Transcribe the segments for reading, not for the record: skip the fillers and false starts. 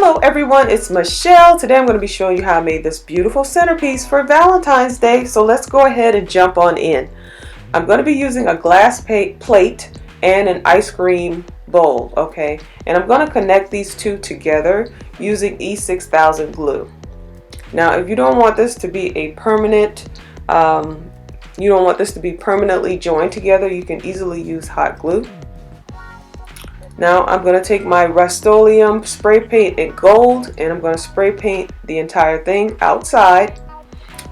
Hello everyone, it's Michelle. Today I'm going to be showing you how I made this beautiful centerpiece for Valentine's Day. So let's go ahead and jump on in. I'm going to be using a glass plate and an ice cream bowl, okay? And I'm going to connect these two together using E6000 glue. Now if you don't want this to be a permanent, you don't want this to be permanently joined together, you can easily use hot glue. Now I'm going to take my Rust-Oleum spray paint in gold and I'm going to spray paint the entire thing outside.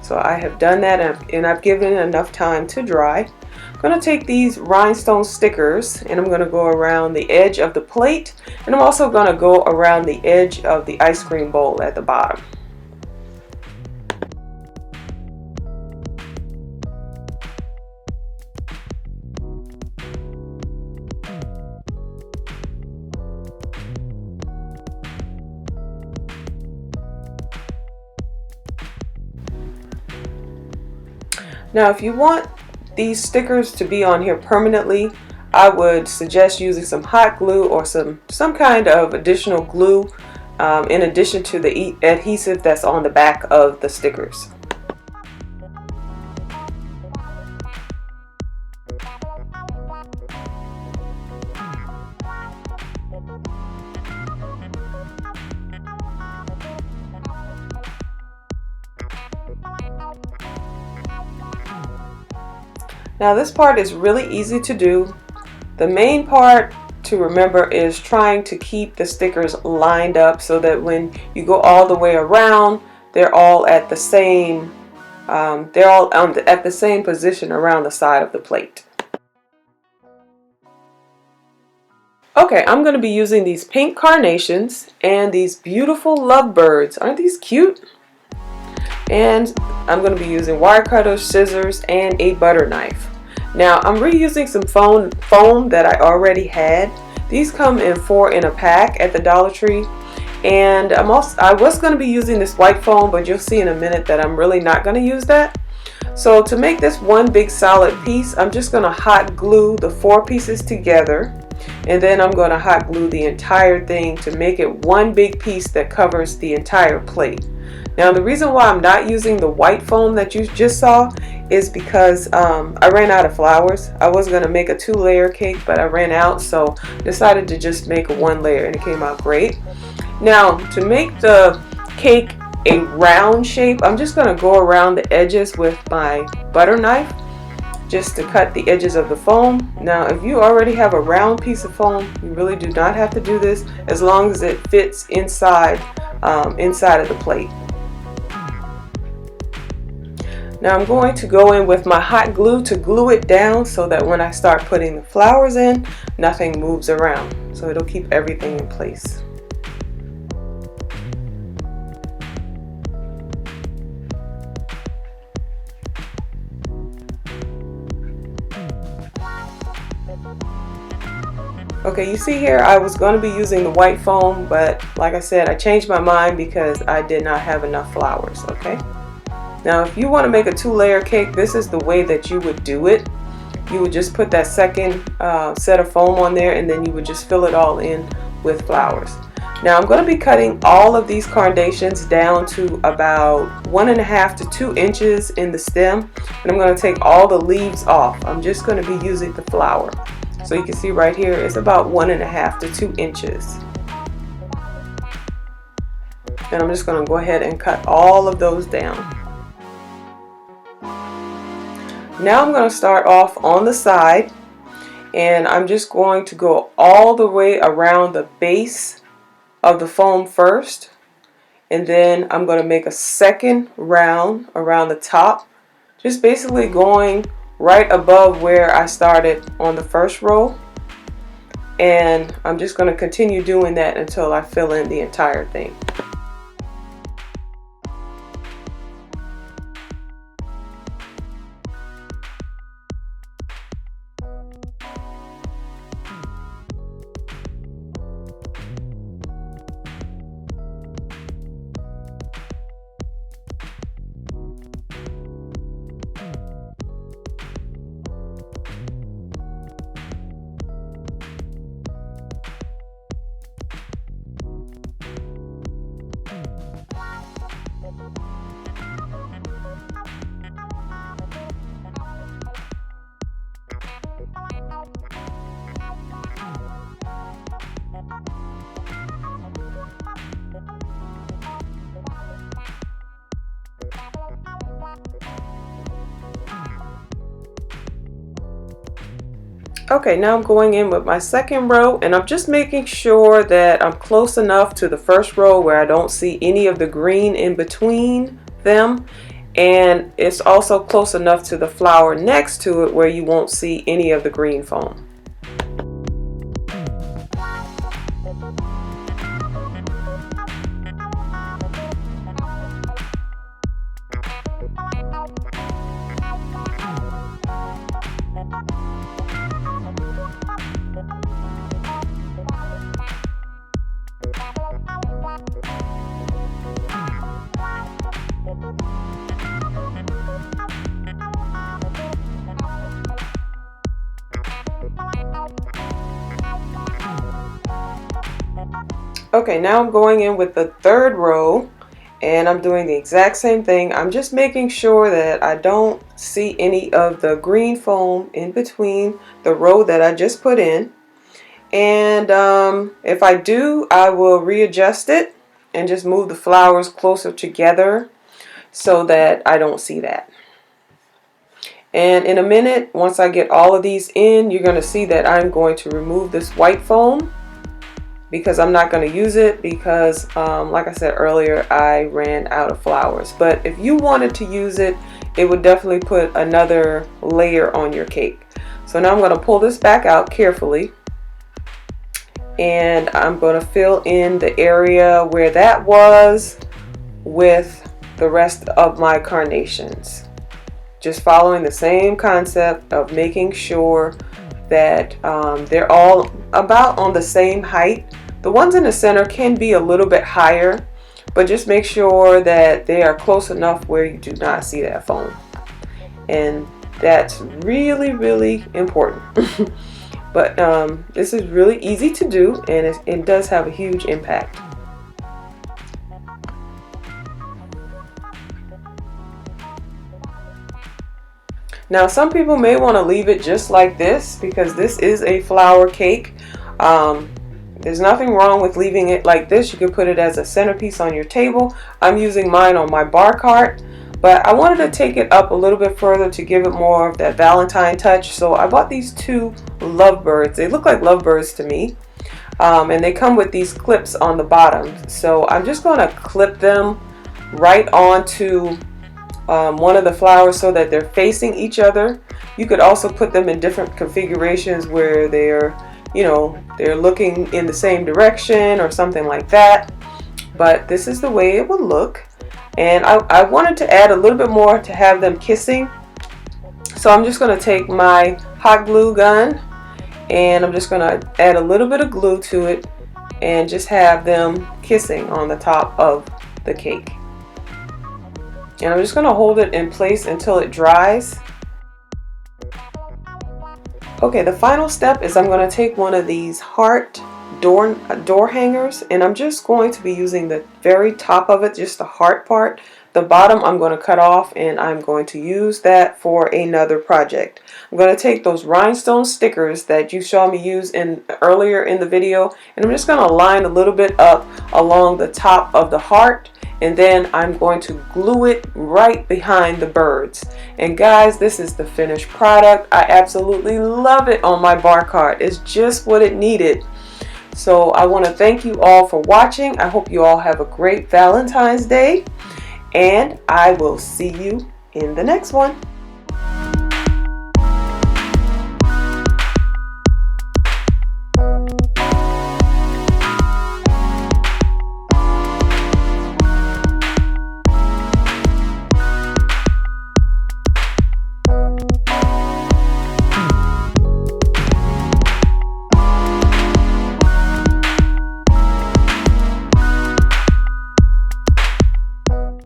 So I have done that and I've given it enough time to dry. I'm going to take these rhinestone stickers and I'm going to go around the edge of the plate, and I'm also going to go around the edge of the ice cream bowl at the bottom. Now if you want these stickers to be on here permanently, I would suggest using some hot glue or some kind of additional glue in addition to the adhesive that's on the back of the stickers. Now this part is really easy to do. The main part to remember is trying to keep the stickers lined up so that when you go all the way around, they're all at the same at the same position around the side of the plate. Okay, I'm going to be using these pink carnations and these beautiful lovebirds. Aren't these cute? And I'm going to be using wire cutters, scissors, and a butter knife. Now I'm reusing some foam that I already had. These come in 4 in a pack at the Dollar Tree, and I was going to be using this white foam, but you'll see in a minute that I'm really not going to use that. So to make this one big solid piece, I'm just going to hot glue the 4 pieces together, and then I'm going to hot glue the entire thing to make it one big piece that covers the entire plate. Now the reason why I'm not using the white foam that you just saw is because I ran out of flowers. I was going to make a 2-layer cake, but I ran out, so decided to just make a 1 layer, and it came out great. Now to make the cake a round shape, I'm just going to go around the edges with my butter knife just to cut the edges of the foam. Now if you already have a round piece of foam, you really do not have to do this as long as it fits inside of the plate. Now I'm going to go in with my hot glue to glue it down so that when I start putting the flowers in, nothing moves around. So it'll keep everything in place. Okay, you see here I was going to be using the white foam, but like I said, I changed my mind because I did not have enough flowers, okay? Now if you want to make a 2-layer cake, this is the way that you would do it. You would just put that second set of foam on there, and then you would just fill it all in with flowers. Now I'm going to be cutting all of these carnations down to about 1.5 to 2 inches in the stem, and I'm going to take all the leaves off. I'm just going to be using the flower. So you can see right here it's about 1.5 to 2 inches. And I'm just going to go ahead and cut all of those down. Now I'm going to start off on the side, and I'm just going to go all the way around the base of the foam first, and then I'm going to make a second round around the top, just basically going right above where I started on the first row, and I'm just going to continue doing that until I fill in the entire thing. Okay, now I'm going in with my second row, and I'm just making sure that I'm close enough to the first row where I don't see any of the green in between them, and it's also close enough to the flower next to it where you won't see any of the green foam. Okay, now I'm going in with the third row, and I'm doing the exact same thing. I'm just making sure that I don't see any of the green foam in between the row that I just put in. And if I do, I will readjust it and just move the flowers closer together so that I don't see that. And in a minute, once I get all of these in, you're going to see that I'm going to remove this white foam, because I'm not going to use it because like I said earlier, I ran out of flowers. But if you wanted to use it, it would definitely put another layer on your cake. So now I'm going to pull this back out carefully, and I'm going to fill in the area where that was with the rest of my carnations, just following the same concept of making sure that they're all about on the same height. The ones in the center can be a little bit higher, but just make sure that they are close enough where you do not see that foam. And that's really, really important. But this is really easy to do, and it does have a huge impact. Now, some people may want to leave it just like this because this is a flower cake. There's nothing wrong with leaving it like this. You can put it as a centerpiece on your table. I'm using mine on my bar cart, but I wanted to take it up a little bit further to give it more of that Valentine touch. So I bought these two lovebirds. They look like lovebirds to me, and they come with these clips on the bottom. So I'm just going to clip them right onto one of the flowers so that they're facing each other. You could also put them in different configurations where they're looking in the same direction or something like that. But this is the way it would look. And I wanted to add a little bit more to have them kissing. So I'm just going to take my hot glue gun, and I'm just going to add a little bit of glue to it and just have them kissing on the top of the cake. And I'm just going to hold it in place until it dries. Okay, the final step is I'm going to take one of these heart door hangers, and I'm just going to be using the very top of it, just the heart part. The bottom I'm going to cut off, and I'm going to use that for another project. I'm going to take those rhinestone stickers that you saw me use earlier in the video, and I'm just going to line a little bit up along the top of the heart, and then I'm going to glue it right behind the birds. And guys, this is the finished product. I absolutely love it on my bar cart. It's just what it needed. So I want to thank you all for watching. I hope you all have a great Valentine's Day, and I will see you in the next one.